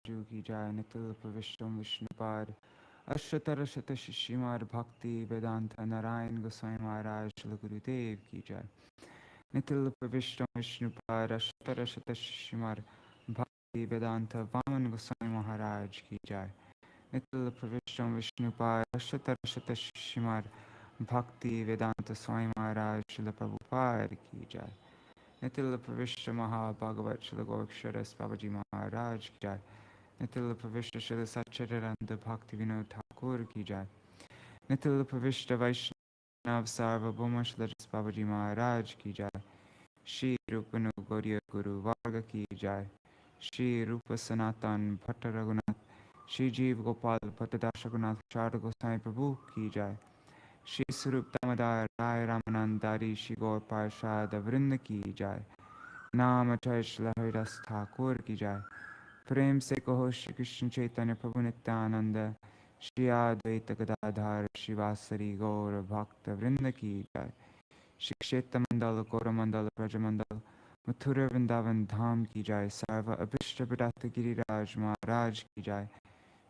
Raju ki jai, Nitil Pravishtam Vishnupad, Ashratara Shata Śrīmad Bhaktivedānta Nārāyaṇa Gosvāmī Mahārāja Śrīla Gurudev ki jai. Nitil Pravishtam Vishnupad, Ashratara Shata Śrīmad Bhaktivedānta Vaman Gosvāmī Mahārāja ki jai. Nitil Pravishtam Vishnupad, Ashratara Shata Śrīmad Bhaktivedānta Swami Mahārāja Śrīla Prabhupada ki jai. Nitil Pravishta Mahābhagavat Śrīla Gokṣaras Babaji Mahārāja ki jai. Nitil Pravishta Śrīla Satchidananda Bhaktivinoda Thakur ki jai. Nitil Pravishta Vaishnav Sarvabhauma Śrīla Babaji Mahārāja ki jai. Shri Rupanu Gauriya Guru Varga ki jai. Shri Rupa Sanatan Bhatta Raghunath, Shri Jeev Gopal Bhattadash Raghunath Sharda Goswami Prabhu ki jai. Shri Sarup Damodar Rai Ramanandari Shri Gaur Parshad Vrinda ki jai. Nam Acharya Śrīla Haridas Thakur ki jai. Prem se kaho Shri Krishna Chaitanya Prabhu Nityananda, Shri Advaita Gadadhar Shivasari Gaur Bhakta Vrinda ki jai. Shri Kshetra Mandala Gaura Mandala Braja Mandala Mathura Vrindavan Dham ki jai. Sarva Abhishta Bhadata Giriraj Maharaj ki jai.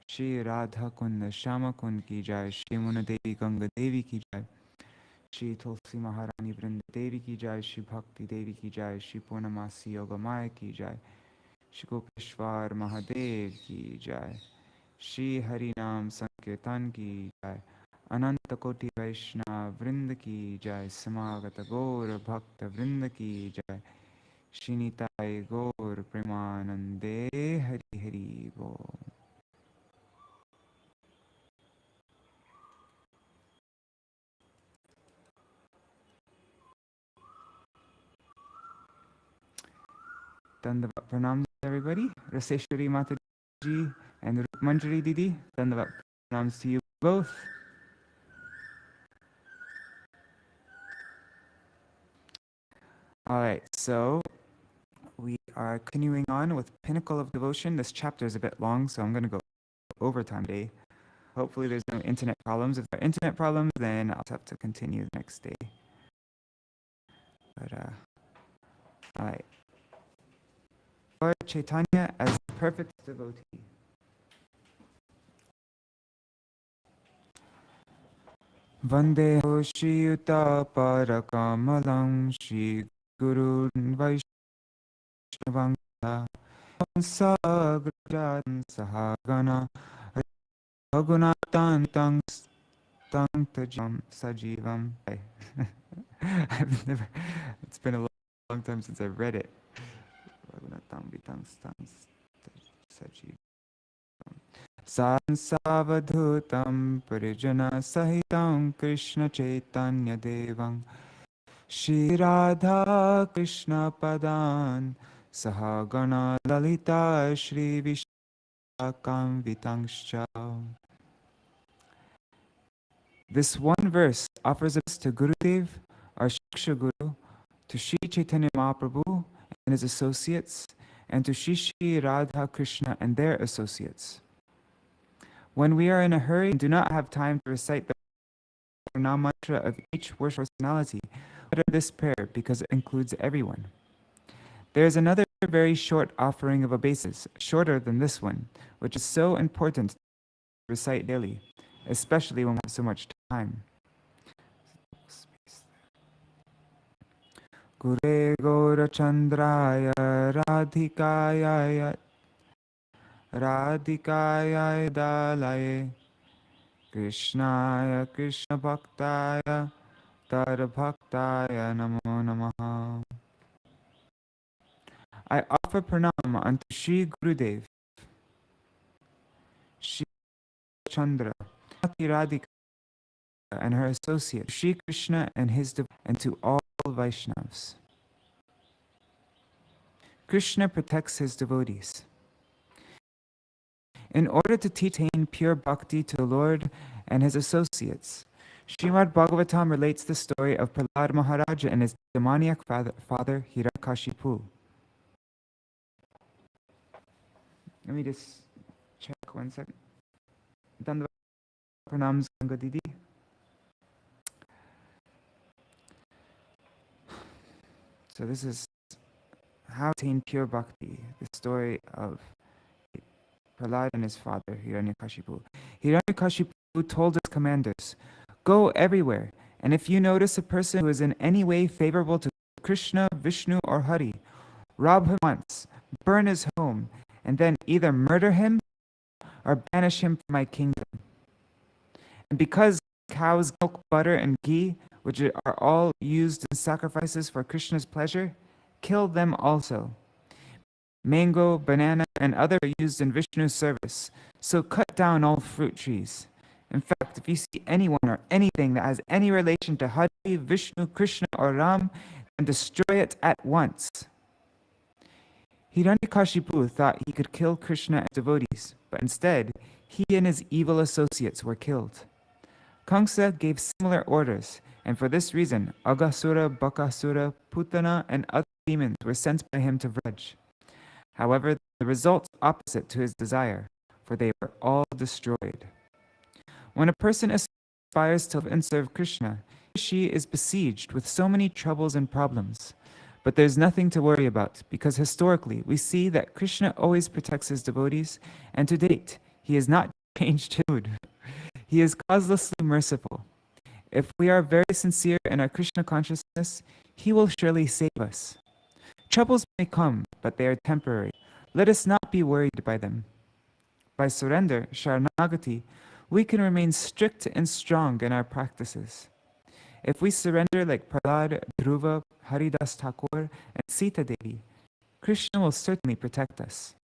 Shri Radha Kunda Shama Kund ki jai. Shri Muna Devi Ganga Devi ki jai. Shri Tulsi Maharani Vrinda Devi ki jai. Shri Bhakti Devi ki jai. Shri Purnamasi Yoga Maya ki jai. Shri Gopeshwar Mahadev ki jai. Shri Harinam Sankirtan ki jai. Ananta Koti Vaishnava Vrinda ki jai. Samagata Gaur Bhakta Vrinda ki jai. Shri Nitai Gaur Premanande Hari Hari Bol. Dandavat Pranam everybody. Raseshwari Mataji and Manjari Didi. Dandavat Pranams to you both. Alright, so we are continuing on with Pinnacle of Devotion. This chapter is a bit long, so I'm going to go overtime today. Hopefully there's no internet problems. If there are internet problems, then I'll have to continue the next day. But, alright. Lord Caitanya as the perfect devotee. Vandeho Shri Yuta Parakamalam Shri Guru Vaishnavanga Sagrajan Sahagana Raghunathan Tajam Sajivam. It's been a long time since I've read it. Sansavadhutam Parijana Sahitam Krishna Chaitanya Devang Shri Radha Krishna Padan Sahagana Lalita Shri Vishakam Vitangscha. This one verse offers us to Gurudev, our Shiksha Guru, to Shri Chaitanya Mahaprabhu and his associates, and to Shri Radha Krishna and their associates. When we are in a hurry and do not have time to recite the Pranam mantra of each worship personality, utter this prayer because it includes everyone. There is another very short offering of obeisance, shorter than this one, which is so important to recite daily, especially when we have so much time. Gure Gora Chandraya Radhikaya Radhikaya Dalaye Krishnaya Krishna Bhaktaya Tara Bhaktaya Namo Namaha. I offer pranam unto Shri Gurudev, Shri Chandra, Radhika and her associate, Shri Krishna and his and to all Vaishnavas. Krishna protects his devotees. In order to attain pure bhakti to the Lord and his associates, Śrīmad Bhagavatam relates the story of Prahlad Mahārāja and his demoniac father Hiranyakashipu. Let me just check 1 second. Dandava Pranam Ganga Didi. So this is how to attain pure bhakti, the story of Prahlad and his father, Hiranyakashipu. Hiranyakashipu told his commanders, "Go everywhere, and if you notice a person who is in any way favorable to Krishna, Vishnu, or Hari, rob him once, burn his home, and then either murder him or banish him from my kingdom. And because cows, milk, butter, and ghee, which are all used in sacrifices for Krishna's pleasure, kill them also. Mango, banana, and other are used in Vishnu's service, so cut down all fruit trees. In fact, if you see anyone or anything that has any relation to Hari, Vishnu, Krishna, or Ram, then destroy it at once." Hiranyakashipu thought he could kill Krishna and devotees, but instead, he and his evil associates were killed. Kamsa gave similar orders, and for this reason, Aghasura, Bakasura, Putana, and other demons were sent by him to Vraj. However, the result opposite to his desire, for they were all destroyed. When a person aspires to live and serve Krishna, he or she is besieged with so many troubles and problems. But there's nothing to worry about, because historically we see that Krishna always protects his devotees, and to date, he has not changed his mood. He is causelessly merciful. If we are very sincere in our Krishna consciousness, he will surely save us. Troubles may come, but they are temporary. Let us not be worried by them. By surrender, Sharanagati, we can remain strict and strong in our practices. If we surrender like Prahlad, Dhruva, Haridas Thakur, and Sita Devi, Krishna will certainly protect us.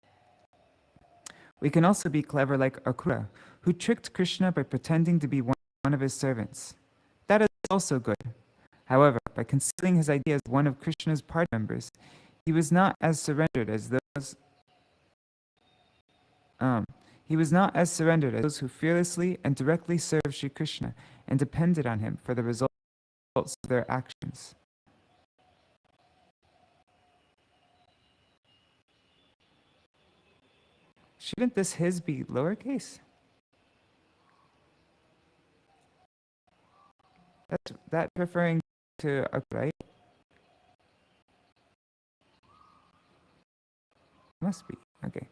We can also be clever like Akrura, who tricked Krishna by pretending to be one of his servants. That is also good. However, by concealing his idea as one of Krishna's party members, he was not as surrendered as those who fearlessly and directly served Sri Krishna and depended on him for the results of their actions. Shouldn't this his be lowercase? That's referring to a right? Must be. Okay.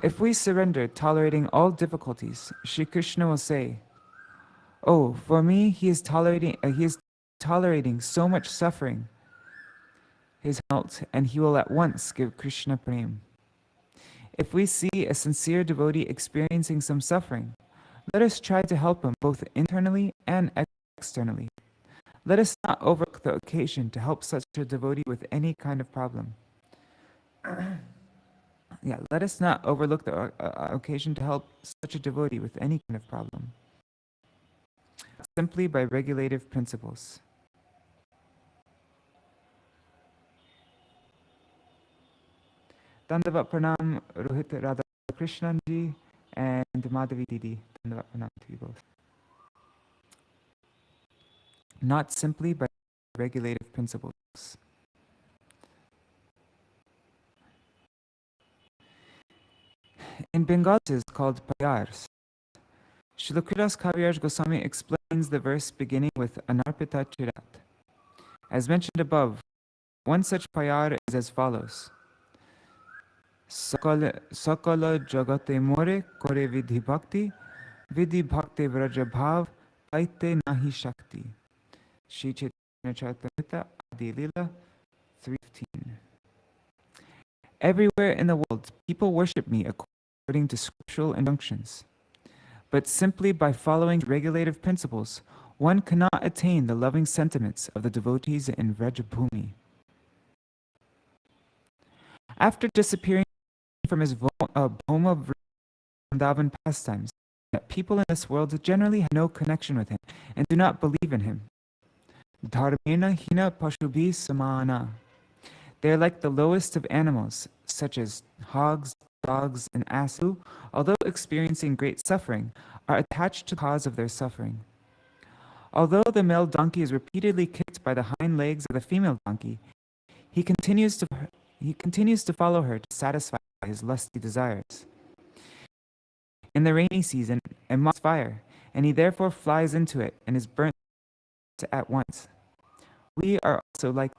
If we surrender, tolerating all difficulties, Sri Krishna will say, "Oh, for me, he is tolerating so much suffering. His melt, and he will at once give Krishna prem." If we see a sincere devotee experiencing some suffering, let us try to help him both internally and externally. Let us not overlook the occasion to help such a devotee with any kind of problem. Let us not overlook the occasion to help such a devotee with any kind of problem. Simply by regulative principles. Dandavat Pranam, Rohit Radha Krishnan ji, and Madhavi Didi. Dandavat Pranam to you both. Not simply by regulative principles. In Bengali it is called payars. Srila Kaviraj Gosvāmī explains the verse beginning with Anarpita Chirat. As mentioned above, one such payar is as follows. Sakala jagate more kore vidhi bhakti bhakti vraja bhav paite nahi shakti. Shri Chaitanya Charitamrita Adi Lila 3:15. Everywhere in the world, people worship me according to scriptural injunctions. But simply by following regulative principles, one cannot attain the loving sentiments of the devotees in Vrajabhumi. After disappearing from his home of Vrindavan pastimes, that people in this world generally have no connection with him and do not believe in him. Dharmena hina pashubhi samana. They are like the lowest of animals, such as hogs, dogs, and asses, who, although experiencing great suffering, are attached to the cause of their suffering. Although the male donkey is repeatedly kicked by the hind legs of the female donkey, he continues to follow her to satisfy his lusty desires. In the rainy season, a moth is fire, and he therefore flies into it and is burnt at once. We are also like,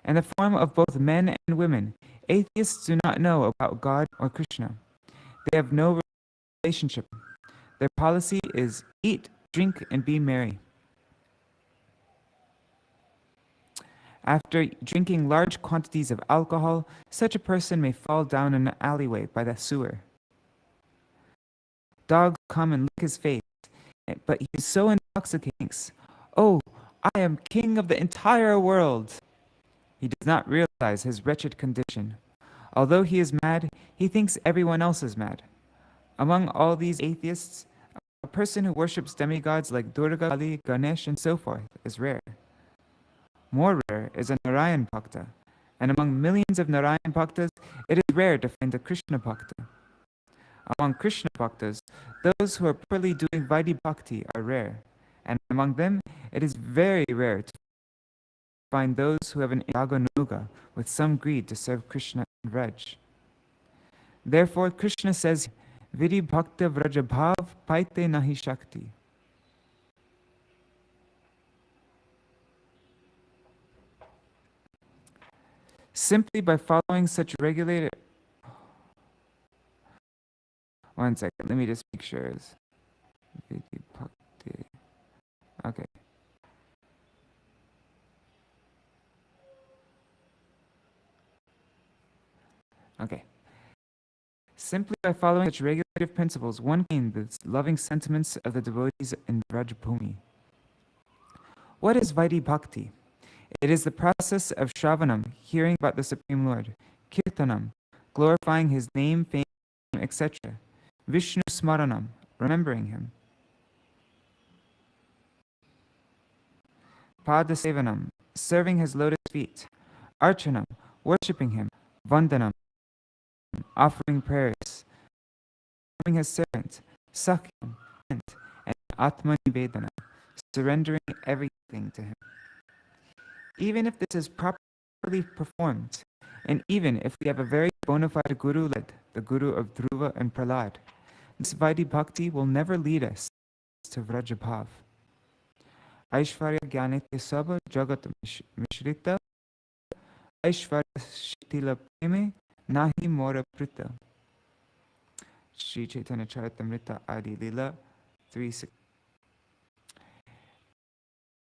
in the form of both men and women, Atheists do not know about God or Krishna. They have no relationship. Their policy is eat, drink, and be merry. After drinking large quantities of alcohol, such a person may fall down in an alleyway by the sewer. Dogs come and lick his face, but he is so intoxicating. Oh, I am king of the entire world. He does not realize his wretched condition. Although he is mad, he thinks everyone else is mad. Among all these atheists, a person who worships demigods like Durga, Kali, Ganesh, and so forth is rare. More rare is a Nārāyaṇa Bhakta, and among millions of Nārāyaṇa Bhaktas, it is rare to find a Krishna Bhakta. Among Krishna Bhaktas, those who are purely doing Vadi Bhakti are rare, and among them, it is very rare to find those who have an Yaganuga with some greed to serve Krishna and Vraj. Therefore, Krishna says, Vidi Bhakta Vrajabhav Paite Nahi Shakti. Simply by following such regulated... One second, let me just make sure. Vidi Bhakti. Okay. Okay. Simply by following such regulative principles, one can gain the loving sentiments of the devotees in Vrajabhumi. What is Vaidhi Bhakti? It is the process of Shravanam, hearing about the Supreme Lord, Kirtanam, glorifying His name, fame, etc., Vishnu Smaranam, remembering Him, Padasevanam, serving His lotus feet, Archanam, worshipping Him, Vandanam, offering prayers, becoming His servant, Sakyam, and Atmanivedana, surrendering everything to Him. Even if this is properly performed, and even if we have a very bona fide guru led, the guru of Dhruva and Prahlad, this Vaidhi Bhakti will never lead us to Vrajabhav. Aishvarya Jnanete Sabha Jagat Mishrita Aishvarya Shitila Preme Nahi Mora Prita. Sri Chaitanya Charitamrita Adi Lila 3:6.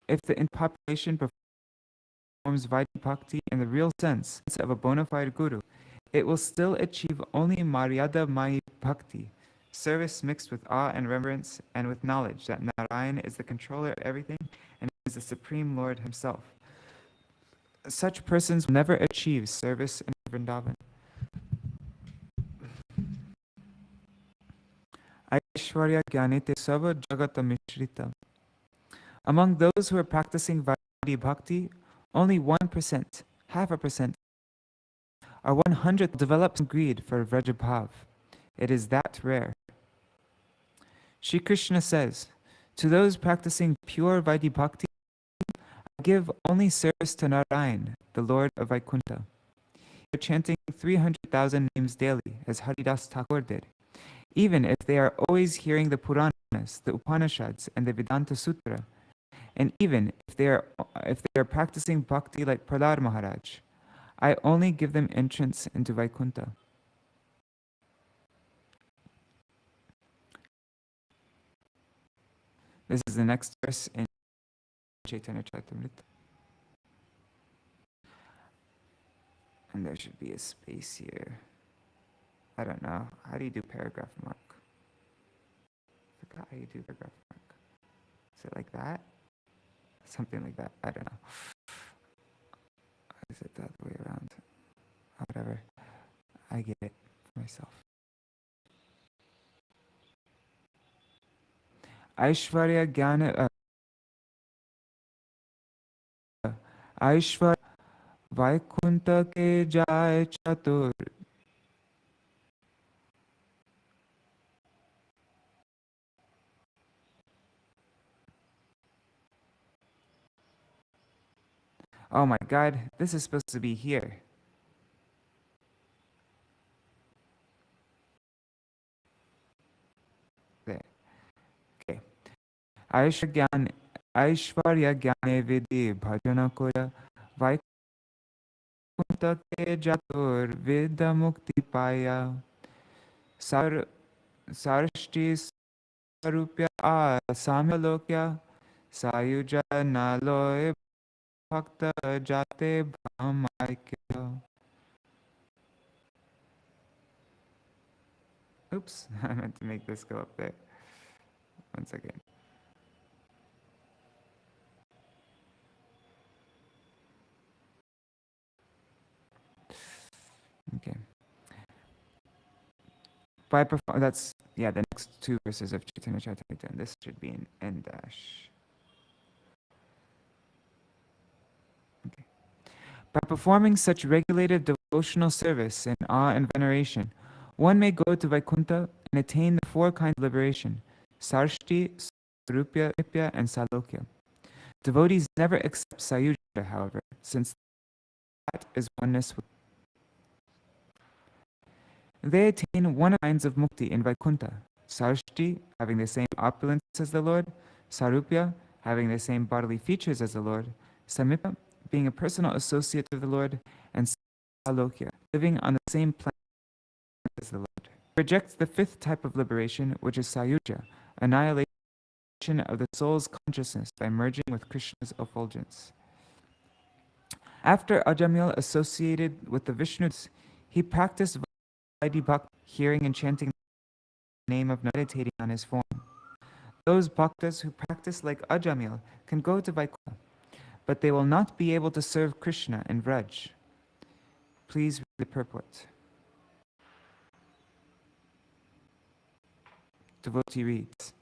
If the population performs Vaidhi Bhakti in the real sense of a bona fide guru, it will still achieve only Maryada Mayi Bhakti, service mixed with awe and reverence, and with knowledge that Nārāyaṇa is the controller of everything and is the Supreme Lord Himself. Such persons will never achieve service in Vrindavan. Aishvarya Jnanete Sava Jagata Mishrita. Among those who are practicing Vaidhi Bhakti, only 1%, 0.5%, or 100th develops greed for Vrajabhav. It is that rare. Shri Krishna says, to those practicing pure Vaidhi Bhakti, I give only service to Nārāyaṇa, the Lord of Vaikuntha. They are chanting 300,000 names daily, as Haridas Thakur did, even if they are always hearing the Puranas, the Upanishads, and the Vedanta Sutra, and even if they are practicing bhakti like Prahlad Mahārāja. I only give them entrance into Vaikuntha. This is the next verse in Chaitanya Charitamrita. And there should be a space here. I don't know. How do you do paragraph mark? I forgot how you do paragraph mark. Is it like that? Something like that. I don't know. Is it the other way around? Whatever. I get it for myself. Aishvarya Jnana Aishvarya Vaikuntha ke jai chatur. Oh my God, this is supposed to be here. There. Okay. Aishvarya Jnane Vidi Bhajana Kura Vaikuntha ke jatur vida mukti paya sarshti sarupya samyalokya sayuja naloy bhakta jate brahmaikya. Oops, I meant to make this go up there. One second. Okay. That's, yeah, the next two verses of Chaitanya Charitamrita, and this should be in N dash. Okay. By performing such regulated devotional service in awe and veneration, one may go to Vaikuntha and attain the four kinds of liberation: Sarshti, Sarupya, and Salokya. Devotees never accept Sayuja, however, since that is oneness with. They attain one of the kinds of mukti in Vaikuntha: Sarshti, having the same opulence as the Lord; Sarupya, having the same bodily features as the Lord; Samipya, being a personal associate of the Lord; and Salokya, living on the same planet as the Lord. Rejects the fifth type of liberation, which is Sayuja, annihilation of the soul's consciousness by merging with Krishna's effulgence. After Ajamil associated with the Vishnu, he practiced Vadi Bhakti, hearing and chanting the name of meditating on his form. Those bhaktas who practice like Ajamil can go to Vaikuntha, but they will not be able to serve Krishna in Vraj. Please read the purport. Devotee reads.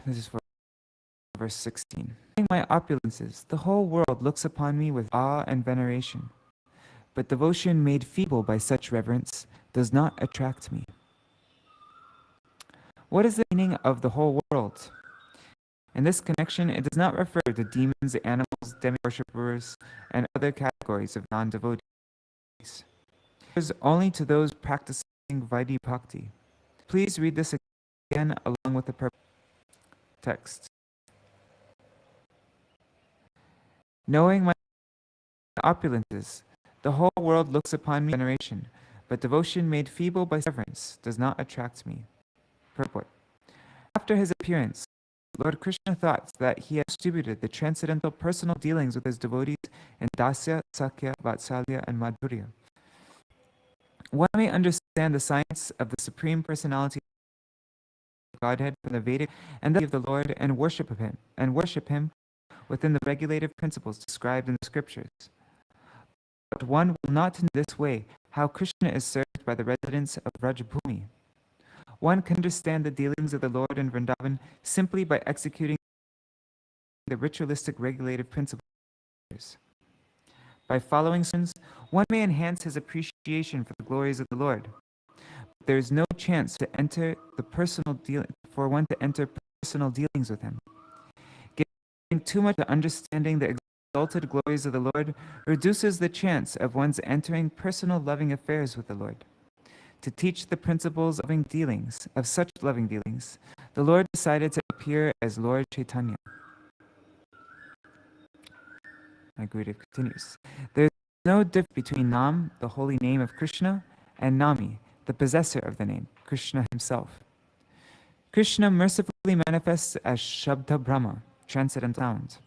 This is for verse 16. My opulences, the whole world looks upon me with awe and veneration, but devotion made feeble by such reverence does not attract me. What is the meaning of the whole world? In this connection, it does not refer to demons, animals, demi-worshippers, and other categories of non-devotees. It refers only to those practicing Vaidhi Bhakti. Please read this again along with the text. Knowing my opulences, the whole world looks upon me with veneration, but devotion made feeble by reverence does not attract me. Purport. After his appearance, Lord Krishna thought that he had distributed the transcendental personal dealings with his devotees in Dasya, Sakya, Vatsalya, and Madhurya. One may understand the science of the Supreme Personality of Godhead from the Vedic and the of the Lord and worship him within the regulative principles described in the scriptures. But one will not in this way how Krishna is served by the residents of Vrajabhumi. One can understand the dealings of the Lord in Vrindavan simply by executing the ritualistic regulative principles. By following sins, one may enhance his appreciation for the glories of the Lord. But there is no chance to enter for one to enter personal dealings with him. Giving too much to understanding the exalted glories of the Lord reduces the chance of one's entering personal loving affairs with the Lord. To teach the principles of such loving dealings, the Lord decided to appear as Lord Caitanya. My Gurudev continues. There is no difference between Nam, the holy name of Krishna, and Nami, the possessor of the name, Krishna himself. Krishna mercifully manifests as Shabda Brahma, transcendental sound.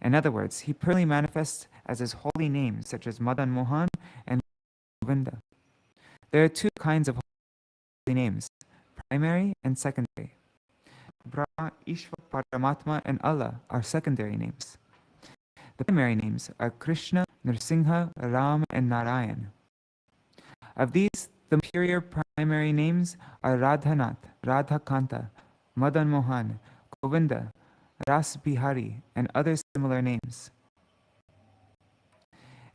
In other words, he personally manifests as his holy names, such as Madan Mohan and Govinda. There are two kinds of holy names, primary and secondary. Brahma, Ishvara, Paramatma, and Allah are secondary names. The primary names are Krishna, Nrsimha, Ram, and Nārāyaṇa. Of these, the superior primary names are Radhanath, Radhakanta, Madan Mohan, Govinda, Ras Bihari, and other similar names.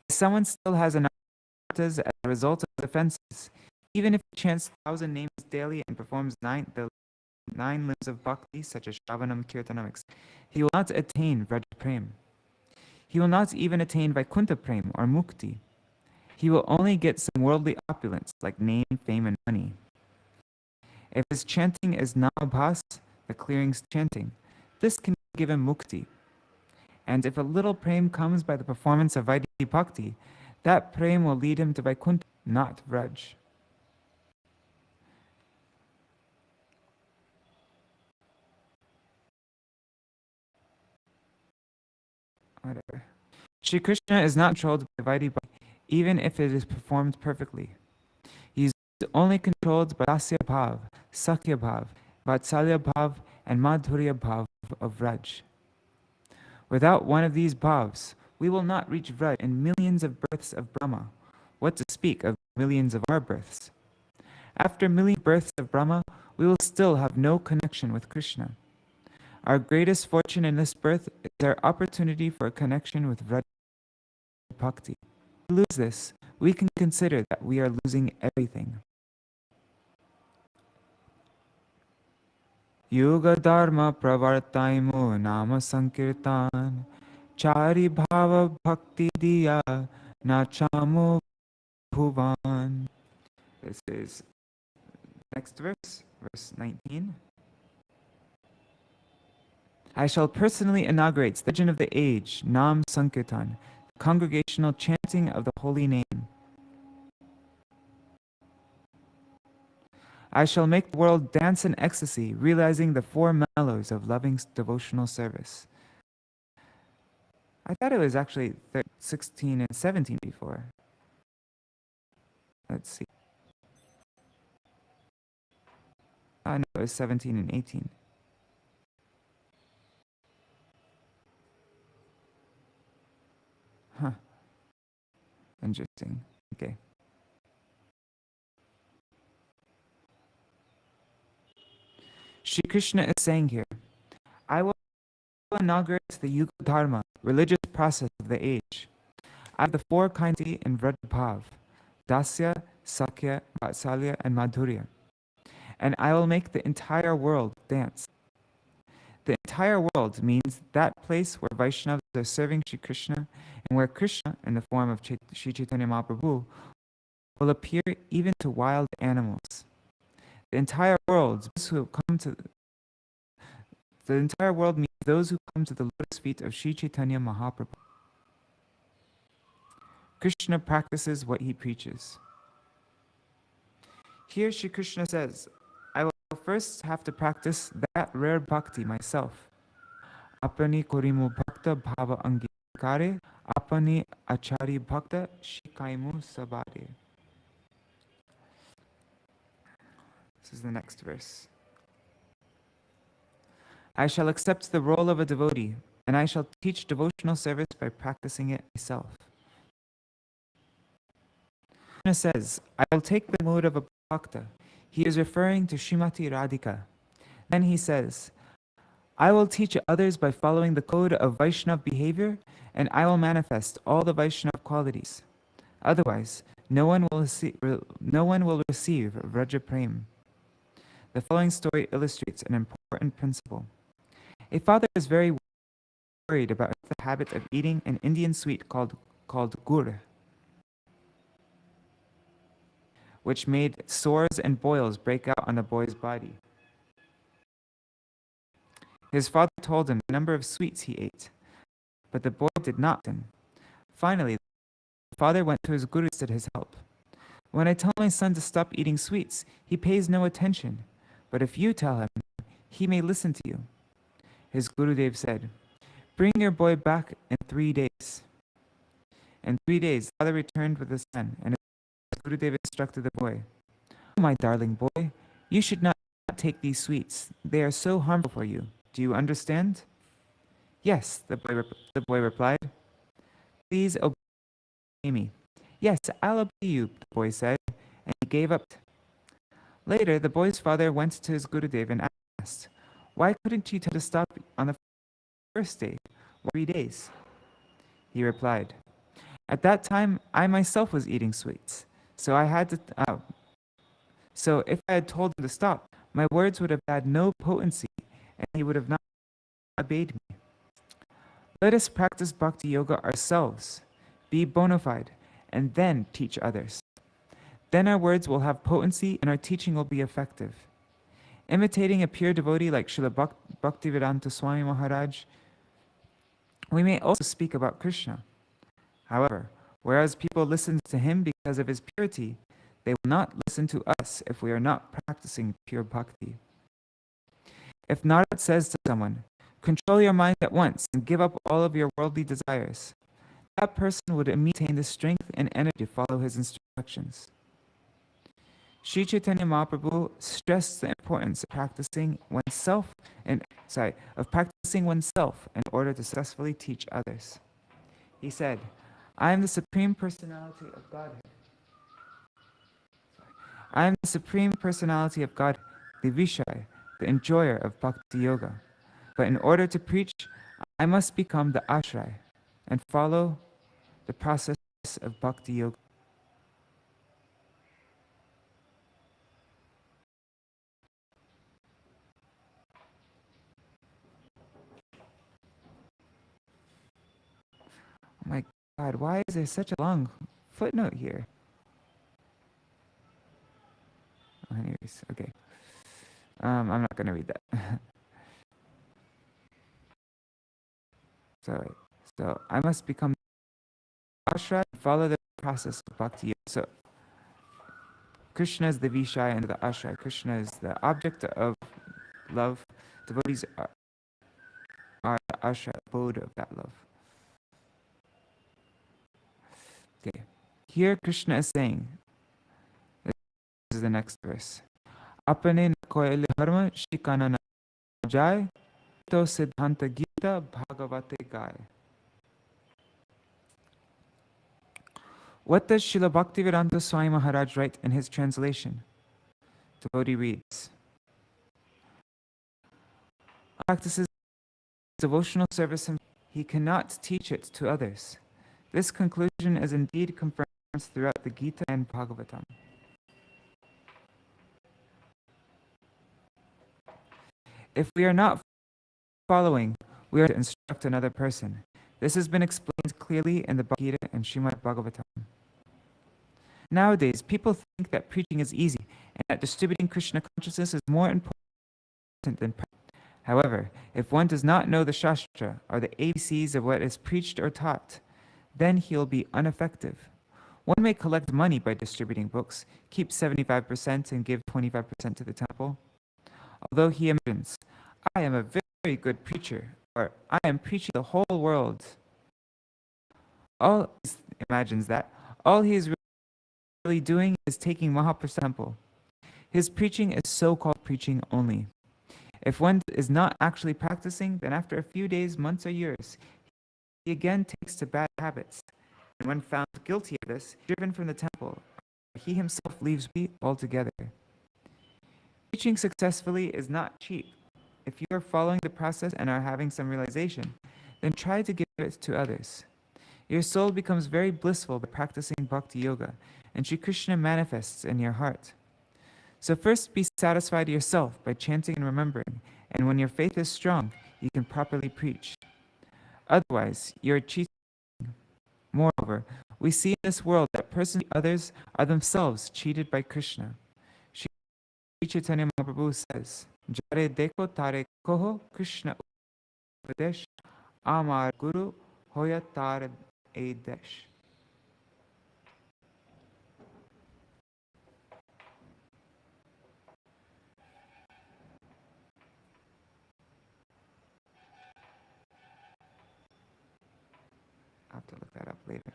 If someone still has anarthas as a result of offenses, even if he chants 1,000 names daily and performs the 9 limbs of bhakti, such as Shravanam, Kirtanam, etc., he will not attain Vraja Prem. He will not even attain Vaikuntha Prem or Mukti. He will only get some worldly opulence like name, fame, and money. If his chanting is Namabhas, the clearing's chanting, this can give him Mukti. And if a little prem comes by the performance of Vadi Bhakti, that prem will lead him to Vaikuntha, not Vraj. Whatever. Shri Krishna is not controlled by Vadi Bhakti, even if it is performed perfectly. He is only controlled by Dasya Bhav, Sakya Bhav, Vatsalya Bhav, and Madhurya Bhav of Vraj. Without one of these bhavs, we will not reach Vraj in millions of births of Brahma. What to speak of millions of our births? After million births of Brahma, we will still have no connection with Krishna. Our greatest fortune in this birth is our opportunity for a connection with Vraj Bhakti. If we lose this, we can consider that we are losing everything. Yoga Dharma Pravartaimu Nama Sankirtan Chari Bhava Bhakti Diya Nachamu Bhuvan. This is next verse, verse 19. I shall personally inaugurate the religion of the age, Nam Sankirtan, congregational chanting of the holy name. I shall make the world dance in ecstasy, realizing the four mellows of loving devotional service. I thought it was actually 16 and 17 before. Let's see. Oh, no, it was 17 and 18. Huh. Interesting. Okay. Shri Krishna is saying here, I will inaugurate the Yuga Dharma, religious process of the age. I have the four kinds in Vraj Bhav, Dasya, Sakya, Vatsalya, and Madhurya. And I will make the entire world dance. The entire world means that place where Vaishnavas are serving Shri Krishna and where Krishna, in the form of Shri Caitanya Mahaprabhu, will appear even to wild animals. The entire world, the entire world means those who come to the lotus feet of Shri Caitanya Mahaprabhu. Krishna practices what he preaches. Here Shri Krishna says, I will first have to practice that rare bhakti myself. Apani korimu bhakta bhava angikare, apani achari bhakta shikaimu sabare. This is the next verse. I shall accept the role of a devotee, and I shall teach devotional service by practicing it myself. Krishna says, I will take the mood of a bhakta. He is referring to Srimati Radhika. Then he says, I will teach others by following the code of Vaishnava behavior, and I will manifest all the Vaishnava qualities. Otherwise, no one will receive Vraja Prem. The following story illustrates an important principle. A father is very worried about the habit of eating an Indian sweet called gur, which made sores and boils break out on the boy's body. His father told him the number of sweets he ate, but the boy did not listen. Finally, the father went to his guru to his help. When I tell my son to stop eating sweets, he pays no attention, but if you tell him, he may listen to you. His Gurudev said, bring your boy back in 3 days. In 3 days, the father returned with his son, and his Gurudev instructed the boy, oh, my darling boy, you should not take these sweets. They are so harmful for you. Do you understand? Yes, the boy replied. Please obey me. Yes, I'll obey you, the boy said, and he gave up. Later, the boy's father went to his Gurudev and asked, why couldn't you tell him to stop on the first day? Why 3 days? He replied, at that time, I myself was eating sweets, so if I had told him to stop, my words would have had no potency, and he would have not obeyed me. Let us practice bhakti yoga ourselves, be bona fide, and then teach others. Then our words will have potency and our teaching will be effective. Imitating a pure devotee like Srila Bhaktivedānta Swami Mahārāja, We may also speak about Krishna. However, whereas people listen to him because of his purity, they will not listen to us if we are not practicing pure bhakti. If Narad says to someone, "Control your mind at once and give up all of your worldly desires," that person would immediately attain the strength and energy to follow his instructions. Sri Chaitanya Mahaprabhu stressed the importance of practicing oneself in order to successfully teach others. He said, "I am the Supreme Personality of Godhead. I am the Supreme Personality of God, the Vishaya, the enjoyer of Bhakti Yoga. But in order to preach, I must become the ashray and follow the process of Bhakti Yoga." Oh my God, why is there such a long footnote here? Oh, anyways, okay. I'm not going to read that. So I must become ashray and follow the process of Bhakti Yoga. So Krishna is the Vishaya and the ashray. Krishna is the object of love. Devotees are the ashray, abode of that love. Okay. Here Krishna is saying, this is the next verse. Apane na koile dharma shikana na jai, to siddhanta gita bhagavate gai. What does Srila Bhaktivedānta Swami Mahārāja write in his translation? Devotee reads, practices devotional service himself, he cannot teach it to others. This conclusion is indeed confirmed throughout the Gita and Bhagavatam. If we are not following, we are to instruct another person. This has been explained clearly in the Gita and Śrīmad Bhagavatam. Nowadays, people think that preaching is easy and that distributing Krishna consciousness is more important than practice. However, if one does not know the Shastra or the ABCs of what is preached or taught, then he will be ineffective. One may collect money by distributing books, keep 75% and give 25% to the temple. Although he imagines, "I am a very good preacher," or "I am preaching the whole world," all he is really doing is taking Mahaprasad temple. His preaching is so-called preaching only. If one is not actually practicing, then after a few days, months, or years, he again takes to bad habits. And when found guilty of this, driven from the temple, he himself leaves Bhakti altogether. Preaching successfully is not cheap. If you are following the process and are having some realization, then try to give it to others. Your soul becomes very blissful by practicing Bhakti Yoga, and Sri Krishna manifests in your heart. So first be satisfied yourself by chanting and remembering, and when your faith is strong, you can properly preach. Otherwise, you are cheating. Moreover, we see in this world that persons and others are themselves cheated by Krishna. Sri Chaitanya Mahaprabhu says, "Jare dekho tare koho Krishna upadesh, amar guru hoya tar edesh." I'll have to look that up later.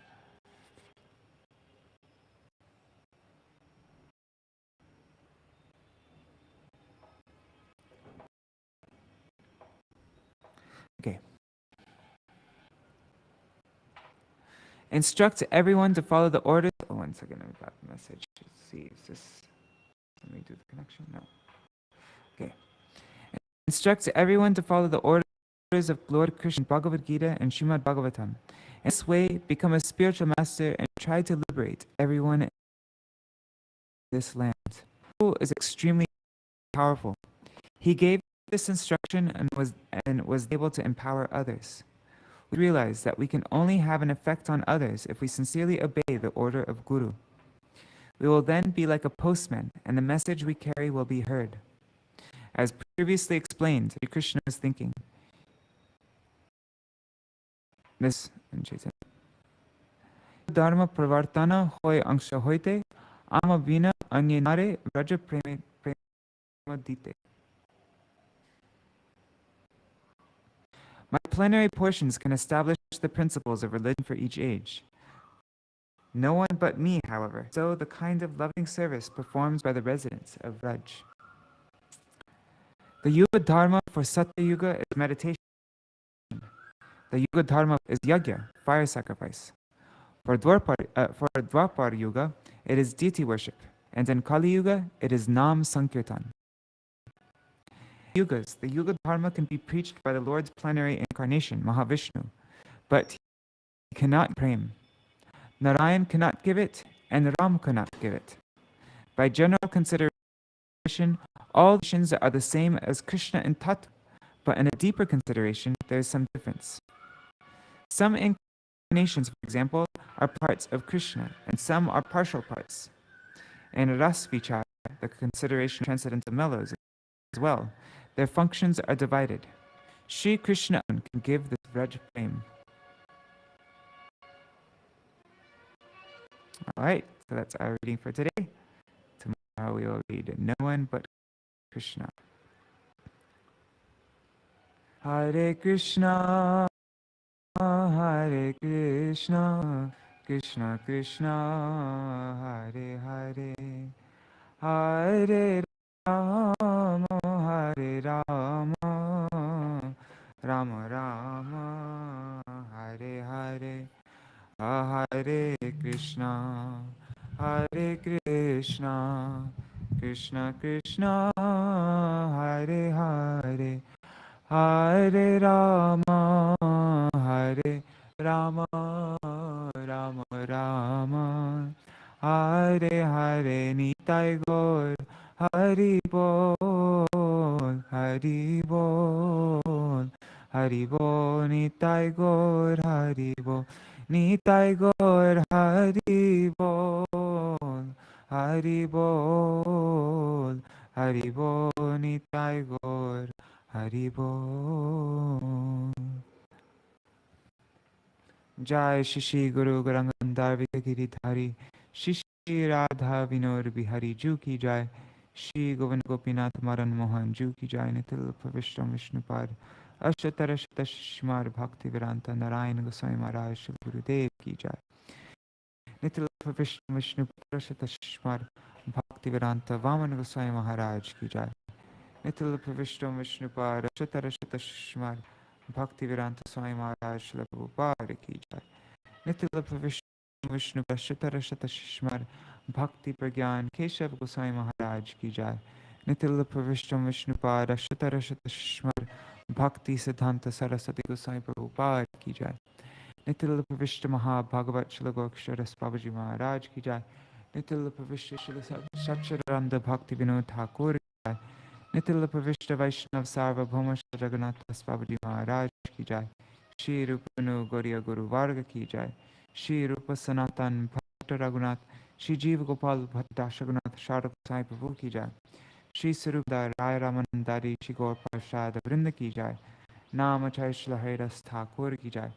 Okay. Instruct everyone to follow the orders. Oh, 1 second, I got the message. Let's see, is this, let me do the connection? No. Okay. Instruct everyone to follow the orders of Lord Krishna, Bhagavad Gita, and Śrīmad Bhagavatam. In this way, become a spiritual master and try to liberate everyone in this land. Who is extremely powerful. He gave this instruction and was able to empower others. We realize that we can only have an effect on others if we sincerely obey the order of Guru. We will then be like a postman, and the message we carry will be heard. As previously explained, Krishna is thinking, This in Chaitanya. Dharma pravartana hoy angsha hoite, ama vina anyenare vraja prema dite. My plenary portions can establish the principles of religion for each age. No one but me, however, so the kind of loving service performed by the residents of Vraj. The Yuga Dharma for Satya Yuga is meditation. The Yuga Dharma is Yajna, fire sacrifice. For Dwapar Yuga, it is deity worship. And in Kali Yuga, it is Nam Sankirtan. Yugas, the Yuga Dharma can be preached by the Lord's plenary incarnation, Mahavishnu, but he cannot prem. Narayan cannot give it, and Ram cannot give it. By general consideration, all nations are the same as Krishna in Tattva, but in a deeper consideration, there is some difference. Some incarnations, for example, are parts of Krishna, and some are partial parts. In Ras Vichara, the consideration of transcendental mellows as well, their functions are divided. Sri Krishna can give this Vraj Prem. Alright, so that's our reading for today. Tomorrow we will read No One But Krishna. Hare Krishna, Hare Krishna, Krishna Krishna, Hare Hare, Hare Rama, Hare Rama, Rama Rama, Hare Hare, Hare Krishna, Hare Krishna, Krishna Krishna, Hare Hare, Hare Rama, Hare Rama, Rama Rama, Hare Hare. Nitai Gaur, Hari Bol, Hari Bol, Hari Bol. Nitai Gaur, Hari Bol, Nitai Gaur, Hari Bol, Hari Bol, Hari Bol. Nitai Gaur, Hari Bol. Jai Shishi Guru Garangandar Giridhari, Shishi Radha Vinod Bihari Ju Ki Jai, Shri Govind Gopinath Maran Mohan Ju Ki Jai, Nitil Pravishtam Vishnupad, Ashatarashata Shishmar Bhaktivedānta Nārāyaṇa Gosvāmī Mahārāja Shri Gurudev Ki Jai, Nitil Pravishtam Vishnupad, Ashatarashata Shishmar Bhaktivedānta Vamana Gosvāmī Mahārāja Ki Jai, Nitil Pravishtam Vishnupad, Ashatarashata Shishmar Bhaktivedānta Swami Mahārāja Śrīla Prabhupāda Ki Jai, Nitila Pravishnu Vishnu Prashatara Shata Shishmar Bhakti Pragyan Keshav Goswami Mahārāja Ki Jai, Nitila Pravishnu Vishnu Pada Shatara Shata Shishmar Bhakti Siddhanta Saraswati Goswami Prabhupāda Ki Jai, Nitila Pravishnu Maha Bhagavat Śrīla Gokshara Babaji Mahārāja Ki Jai, Nitila Pravishnu Śrīla Satchidananda Bhakti Vinod Thakur Ki Jai, Nitila Pravishta Vaishnav Sarvabhauma Shri Raghunath Das Babaji Mahārāja Ki Jai, Shri Rupanu Gauriya Guru Varga Ki Jai, Shri Rupa Sanatan Bhatta Raghunath, Shri Jiva Gopal Bhatta Raghunath Sharda Sai Prabhu Ki Jai, Shri Sarupda Rai Ramanandari Shri Gaur Parshad Vrinda Ki Jai, Namachay Shri Haridas Thakur Ki Jai,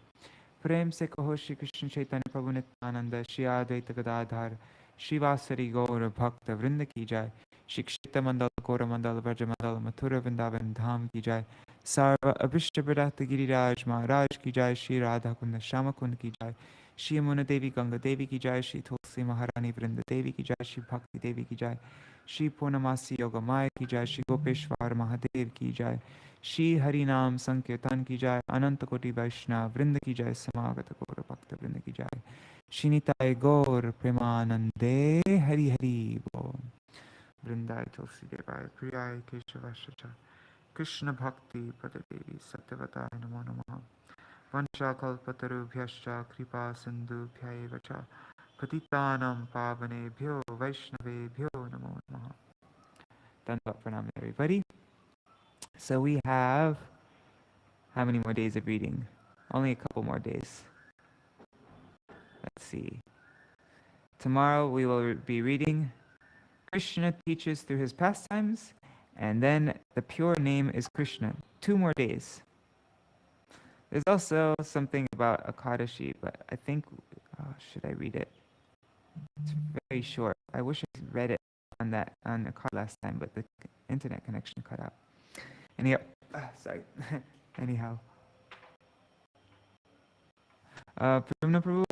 Prem Se Kaho Shri Krishna Chaitanya Prabhu Nityananda, Shri Advaita Gadadhar, Shri Vasari Gaur Bhakta Vrinda Ki Jai, Shri Kshita Mandal, Kora Mandal, Vraja Mandal, Mathura Vrindavan Dham Ki Jai, Sarva Abhishta Bharat Giriraj Maharaj Ki Jai, Shri Radha Kunda Shama Kund Ki Jai, Shri Yamuna Devi Ganga Devi Ki Jai, Shri Tulsi Maharani Vrinda Devi Ki Jai, Shri Bhakti Devi Ki Jai, Shri Purnamasi Yoga Maya Ki Jai, Shri Gopeshwar Mahadev Ki Jai, Shri Harinam Sankirtan Ki Jai, Ananta Koti Vaishnav Vrinda Ki Jai, Samagata Gaura Bhakta Vrinda Ki Jai, Shri Nitai Gaur Premanande Hari Hari Bol. Vrindai Tulsi Devai Priyai Keshavashacha Krishna Bhakti Padadevi Satyavataya Namo Namaha Vancha Kalpatarubhyascha Kripa Sindhubhyaevacha Patitanam Pavanebhyo Vaishnavebhyo Namo Namaha. Dandavat Pranam everybody. So we have how many more days of reading? Only a couple more days. Let's see. Tomorrow we will be reading Krishna teaches through his pastimes, and then the pure name is Krishna. 2 more days. There's also something about Akadashi, but I think, should I read it? It's very short. I wish I read it on Akadashi last time, but the internet connection cut out. Anyhow, sorry. Anyhow. Prabhu Prabhu,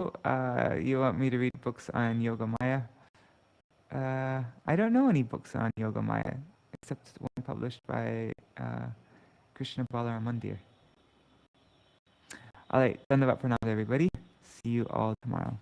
you want me to read books on Yoga Maya? I don't know any books on Yoga Maya, except one published by Krishna Balaram Mandir. Alright, Dandavat Pranam everybody. See you all tomorrow.